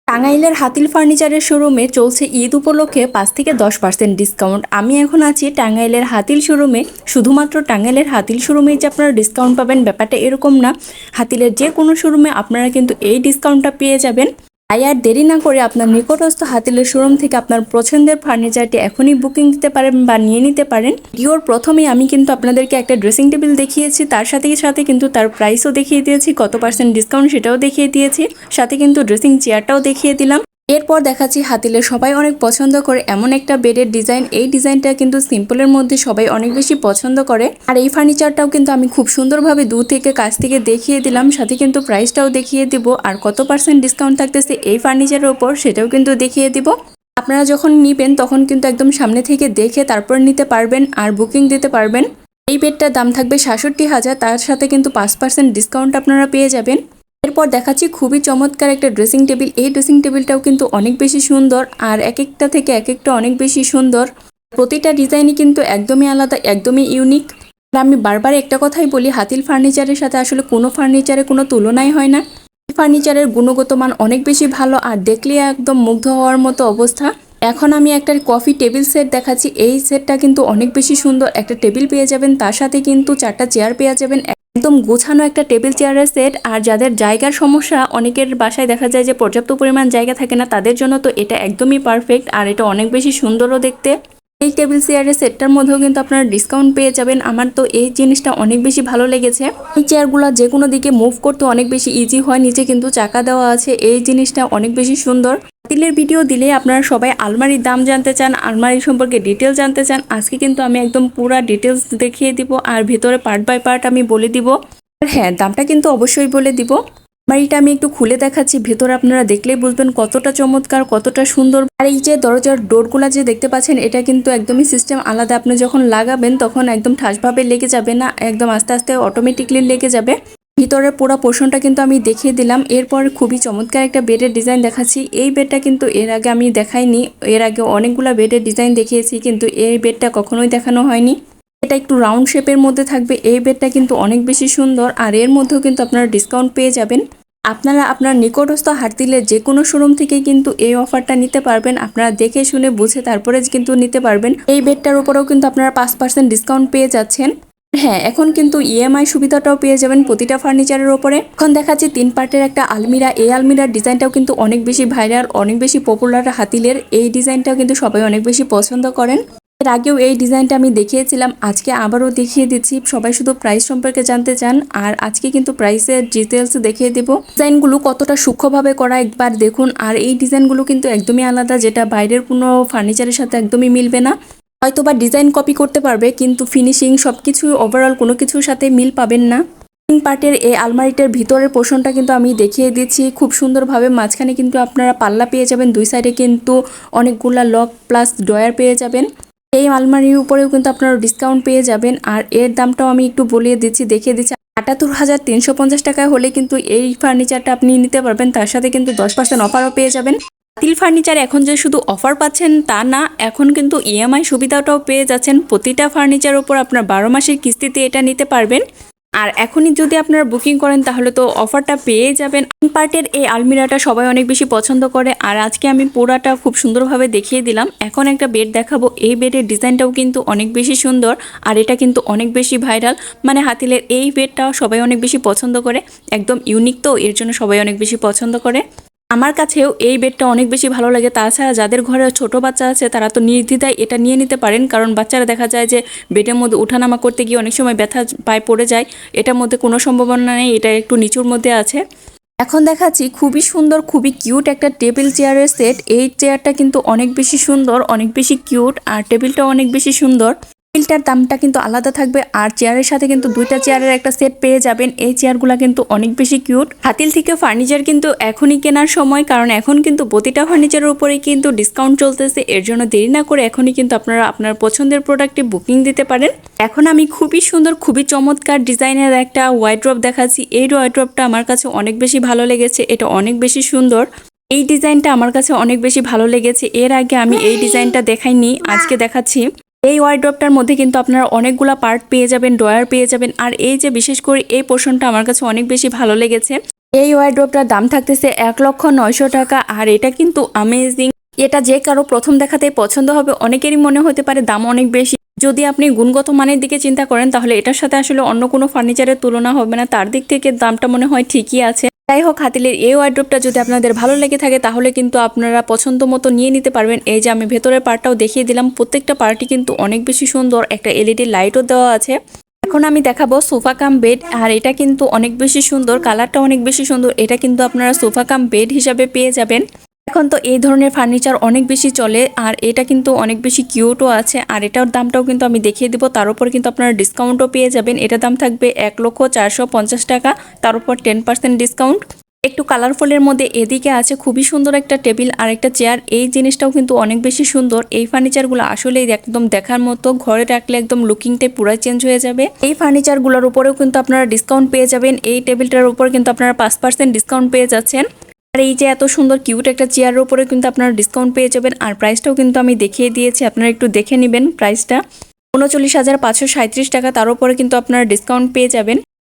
টাঙ্গাইলের হাতিল ফার্নিচারের শোরুমে চলছে ঈদ উপলক্ষে 5 থেকে 10% ডিসকাউন্ট। আমি এখন আছি টাঙ্গাইলের হাতিল শোরুমে। শুধুমাত্র টাঙ্গাইলের হাতিল শোরুমেই যে আপনারা ডিসকাউন্ট পাবেন ব্যাপারটা এরকম না। হাতিলের যে কোনো শোরুমে আপনারা কিন্তু এই ডিসকাউন্টটা পেয়ে যাবেন। তাই আর দেরি না করে আপনার নিকটস্থ হাতিলের শোরুম থেকে আপনার পছন্দের ফার্নিচারটি এখনই বুকিং দিতে পারেন বা নিয়ে নিতে পারেন। ভিডিওর প্রথমেই আমি কিন্তু আপনাদেরকে একটা ড্রেসিং টেবিল দেখিয়েছি, তার সাথে সাথে কিন্তু তার প্রাইসও দেখিয়ে দিয়েছি, কত পার্সেন্ট ডিসকাউন্ট সেটাও দেখিয়ে দিয়েছি, সাথে কিন্তু ড্রেসিং চেয়ারটাও দেখিয়ে দিলাম। এরপর দেখাচ্ছি হাতিলের সবাই অনেক পছন্দ করে এমন একটা বেডের ডিজাইন। এই ডিজাইনটা কিন্তু সিম্পলের মধ্যে সবাই অনেক বেশি পছন্দ করে। আর এই ফার্নিচারটাও কিন্তু আমি খুব সুন্দরভাবে দূর থেকে কাছ থেকে দেখিয়ে দিলাম, সাথে কিন্তু প্রাইসটাও দেখিয়ে দিব, আর কত পার্সেন্ট ডিসকাউন্ট থাকতেছে এই ফার্নিচারের উপর সেটাও কিন্তু দেখিয়ে দিব। আপনারা যখন নিবেন তখন কিন্তু একদম সামনে থেকে দেখে তারপর নিতে পারবেন আর বুকিং দিতে পারবেন। এই বেডটার দাম থাকবে 66,000, তার সাথে কিন্তু 5% ডিসকাউন্ট আপনারা পেয়ে যাবেন। এরপর দেখাচ্ছি খুবই চমৎকার একটা ড্রেসিং টেবিল। এই ড্রেসিং টেবিলটাও কিন্তু অনেক বেশি সুন্দর, আর এক একটা থেকে এক একটা অনেক বেশি সুন্দর। প্রতিটা ডিজাইনই কিন্তু একদমই আলাদা, একদমই ইউনিক। আমি বারবার একটা কথাই বলি, হাতিল ফার্নিচারের সাথে আসলে কোনো ফার্নিচারে কোনো তুলনাই হয় না। এই ফার্নিচারের গুণগত মান অনেক বেশি ভালো, আর দেখলে একদম মুগ্ধ হওয়ার মতো অবস্থা। এখন আমি একটা কফি টেবিল সেট দেখাচ্ছি। এই সেটটা কিন্তু অনেক বেশি সুন্দর। একটা টেবিল পেয়ে যাবেন, তার সাথে কিন্তু 4টা চেয়ার পেয়ে যাবেন। একদম গোছানো একটা টেবিল চেয়ারের সেট। আর যাদের জায়গার সমস্যা, অনেকের বাসায় দেখা যায় যে পর্যাপ্ত পরিমাণ জায়গা থাকে না, তাদের জন্য তো এটা একদমই পারফেক্ট। আর এটা অনেক বেশি সুন্দরও দেখতে। এই টেবিল চেয়ারের সেটটার মধ্যেও কিন্তু আপনারা ডিসকাউন্ট পেয়ে যাবেন। আমার তো এই জিনিসটা অনেক বেশি ভালো লেগেছে। এই চেয়ারগুলো যে কোনো দিকে মুভ করতে অনেক বেশি ইজি হয়, নিচে কিন্তু চাকা দেওয়া আছে। এই জিনিসটা অনেক বেশি সুন্দর। হাতিলের ভিডিও দিলে আপনারা সবাই আলমারির দাম জানতে চান, আলমারি সম্পর্কে ডিটেলস জানতে চান। আজকে কিন্তু আমি একদম পুরা ডিটেলস দেখিয়ে দিব, আর ভেতরে পার্ট বাই পার্ট আমি বলে দিব। আর হ্যাঁ, দামটা কিন্তু অবশ্যই বলে দিব। আলমারিটা আমি একটু খুলে দেখাচ্ছি, ভেতরে আপনারা দেখলেই বুঝবেন কতটা চমৎকার, কতটা সুন্দর। আর এই যে দরজার ডোরগুলা যে দেখতে পাচ্ছেন, এটা কিন্তু একদমই সিস্টেম আলাদা। আপনি যখন লাগাবেন তখন একদম ঠাসভাবে লেগে যাবে না, একদম আস্তে আস্তে অটোমেটিকলি লেগে যাবে। ভিতরের পুরো পোর্শনটা কিন্তু আমি দেখিয়ে দিলাম। এরপর খুবই চমৎকার একটা বেডের ডিজাইন দেখাচ্ছি। এই বেডটা কিন্তু এর আগে আমি দেখাইনি। এর আগে অনেকগুলো বেডের ডিজাইন দেখিয়েছি, কিন্তু এই বেডটা কখনোই দেখানো হয়নি। এটা একটু রাউন্ড শেপের মধ্যে থাকবে। এই বেডটা কিন্তু অনেক বেশি সুন্দর, আর এর মধ্যেও কিন্তু আপনারা ডিসকাউন্ট পেয়ে যাবেন। আপনারা আপনার নিকটস্থ হাতিলের যে কোনো শোরুম থেকে কিন্তু এই অফারটা নিতে পারবেন। আপনারা দেখে শুনে বুঝে তারপরে কিন্তু নিতে পারবেন। এই বেডটার উপরেও কিন্তু আপনারা 5% ডিসকাউন্ট পেয়ে যাচ্ছেন। হ্যাঁ, এখন কিন্তু ইএমআই সুবিধাটাও পেয়ে যাবেন প্রতিটা ফার্নিচারের উপরে। এখন দেখাচ্ছি 3 পার্টের একটা আলমিরা। এই আলমিরার ডিজাইনটাও কিন্তু অনেক বেশি ভাইরাল, অনেক বেশি পপুলার হাতিলের। এই ডিজাইনটাও কিন্তু সবাই অনেক বেশি পছন্দ করেন। এর আগেও এই ডিজাইনটা আমি দেখিয়েছিলাম, আজকে আবারও দেখিয়ে দিচ্ছি। সবাই শুধু প্রাইস সম্পর্কে জানতে চান, আর আজকে কিন্তু প্রাইসের ডিটেলস দেখিয়ে দেব। ডিজাইনগুলো কতটা সূক্ষ্মভাবে করা একবার দেখুন। আর এই ডিজাইনগুলো কিন্তু একদমই আলাদা, যেটা বাইরের কোনো ফার্নিচারের সাথে একদমই মিলবে না। হয়তোবা ডিজাইন কপি করতে পারবে, কিন্তু ফিনিশিং সবকিছু ওভারঅল কোনো কিছুর সাথে মিল পাবেন না। 3 পার্টের এই আলমারিটার ভিতরের পোর্শনটা কিন্তু আমি দেখিয়ে দিচ্ছি খুব সুন্দরভাবে। মাঝখানে কিন্তু আপনারা পাল্লা পেয়ে যাবেন, দুই সাইডে কিন্তু অনেকগুলা লক প্লাস ডয়ার পেয়ে যাবেন। এই আলমারির উপরেও কিন্তু আপনারা ডিসকাউন্ট পেয়ে যাবেন। আর এর দামটাও আমি একটু বলিয়ে দিচ্ছি, দেখিয়ে দিচ্ছি। 78,350 টাকায় হলে কিন্তু এই ফার্নিচারটা আপনি নিতে পারবেন। তার সাথে কিন্তু 10% অফারও পেয়ে যাবেন। হাতিল ফার্নিচার এখন যে শুধু অফার পাচ্ছেন তা না, এখন কিন্তু ইএমআই সুবিধাটাও পেয়ে যাচ্ছেন। প্রতিটা ফার্নিচারের উপর আপনার 12 মাসের কিস্তিতে এটা নিতে পারবেন। আর এখনই যদি আপনারা বুকিং করেন তাহলে তো অফারটা পেয়ে যাবেন। 3 পার্টের এই আলমিরাটা সবাই অনেক বেশি পছন্দ করে, আর আজকে আমি পুরাটা খুব সুন্দরভাবে দেখিয়ে দিলাম। এখন একটা বেড দেখাবো। এই বেডের ডিজাইনটাও কিন্তু অনেক বেশি সুন্দর, আর এটা কিন্তু অনেক বেশি ভাইরাল। মানে হাতিলের এই বেডটাও সবাই অনেক বেশি পছন্দ করে, একদম ইউনিক, তো এর জন্য সবাই অনেক বেশি পছন্দ করে। আমার কাছেও এই বেডটা অনেক বেশি ভালো লাগে। তাছাড়া যাদের ঘরে ছোট বাচ্চা আছে তারা তো নির্দ্বিধায় এটা নিয়ে নিতে পারেন, কারণ বাচ্চারা দেখা যায় যে বেডের মধ্যে উঠানামা করতে গিয়ে অনেক সময় ব্যথা পায়ে পড়ে যায়। এটার মধ্যে কোনো সম্ভাবনা নেই, এটা একটু নিচুর মধ্যে আছে। এখন দেখাচ্ছি খুবই সুন্দর, খুবই কিউট একটা টেবিল চেয়ারের সেট। এই চেয়ারটা কিন্তু অনেক বেশি সুন্দর, অনেক বেশি কিউট, আর টেবিলটাও অনেক বেশি সুন্দর। টেবিলটার দামটা কিন্তু আলাদা থাকবে, আর চেয়ারের সাথে কিন্তু 2টা চেয়ারের একটা সেট পেয়ে যাবেন। এই চেয়ারগুলো কিন্তু অনেক বেশি কিউট। হাতিল থেকে ফার্নিচার কিন্তু এখনই কেনার সময়, কারণ এখন কিন্তু প্রতিটা ফার্নিচারের উপরেই কিন্তু ডিসকাউন্ট চলতেছে। এর জন্য দেরি না করে এখনই কিন্তু আপনারা আপনার পছন্দের প্রোডাক্টে বুকিং দিতে পারেন। এখন আমি খুবই সুন্দর, খুবই চমৎকার ডিজাইনের একটা ওয়ার্ড্রপ দেখাচ্ছি। এই ওয়ার্ড্রপটা আমার কাছে অনেক বেশি ভালো লেগেছে, এটা অনেক বেশি সুন্দর। এই ডিজাইনটা আমার কাছে অনেক বেশি ভালো লেগেছে। এর আগে আমি এই ডিজাইনটা দেখাইনি, আজকে দেখাচ্ছি। এই ওয়ার্ড্রপটার মধ্যে কিন্তু আপনারা অনেকগুলা পার্ট পেয়ে যাবেন, ড্রয়ার পেয়ে যাবেন। আর এই যে বিশেষ করে এই পোর্শনটা আমার কাছে অনেক বেশি ভালো লেগেছে। এই ওয়ার্ড্রোবটার দাম থাকতেছে 1,900,000 টাকা। আর এটা কিন্তু অ্যামেজিং। এটা যে কারো প্রথম দেখাতেই পছন্দ হবে। অনেকেরই মনে হতে পারে দাম অনেক বেশি। যদি আপনি গুণগত মানের দিকে চিন্তা করেন তাহলে এটার সাথে আসলে অন্য কোনো ফার্নিচারের তুলনা হবে না, তার দিক থেকে দামটা মনে হয় ঠিকই আছে। যাই হোক, হাতিলের এই ওয়ার্ড্রোবটা যদি আপনাদের ভালো লেগে থাকে তাহলে কিন্তু আপনারা পছন্দ মতো নিয়ে নিতে পারবেন। এই যে আমি ভেতরের পার্টটাও দেখিয়ে দিলাম, প্রত্যেকটা পার্টই কিন্তু অনেক বেশি সুন্দর। একটা এলইডি লাইটও দেওয়া আছে। এখন আমি দেখাবো সোফা কাম বেড। আর এটা কিন্তু অনেক বেশি সুন্দর, কালারটা অনেক বেশি সুন্দর। এটা কিন্তু আপনারা সোফা কাম বেড হিসাবে পেয়ে যাবেন। এখন তো এই ধরনের ফার্নিচার অনেক বেশি চলে, আর এটা কিন্তু অনেক বেশি কিউটও আছে। আর এটার দামটাও কিন্তু আমি দেখিয়ে দিব, তার উপর কিন্তু আপনারা ডিসকাউন্টও পেয়ে যাবেন। এটার দাম থাকবে 1,450,000 টাকা, তার উপর 10% ডিসকাউন্ট। একটু কালারফুলের মধ্যে এদিকে আছে খুবই সুন্দর একটা টেবিল আর একটা চেয়ার। এই জিনিসটাও কিন্তু অনেক বেশি সুন্দর। এই ফার্নিচারগুলো আসলে একদম দেখার মতো, ঘরে রাখলে একদম লুকিংটাই পুরো চেঞ্জ হয়ে যাবে। এই ফার্নিচারগুলোর উপরেও কিন্তু আপনারা ডিসকাউন্ট পেয়ে যাবেন। এই টেবিলটার উপর কিন্তু আপনারা 5% ডিসকাউন্ট পেয়ে যাচ্ছেন। আর এই যে এত সুন্দর কিউট একটা চেয়ারের উপরে কিন্তু আপনারা ডিসকাউন্ট পেয়ে যাবেন। আর প্রাইসটাও কিন্তু আমি দেখিয়ে দিয়েছি, আপনারা একটু দেখে নেবেন। প্রাইসটা 39,537 টাকা, তার উপরে কিন্তু আপনারা ডিসকাউন্ট পেয়ে যাবেন।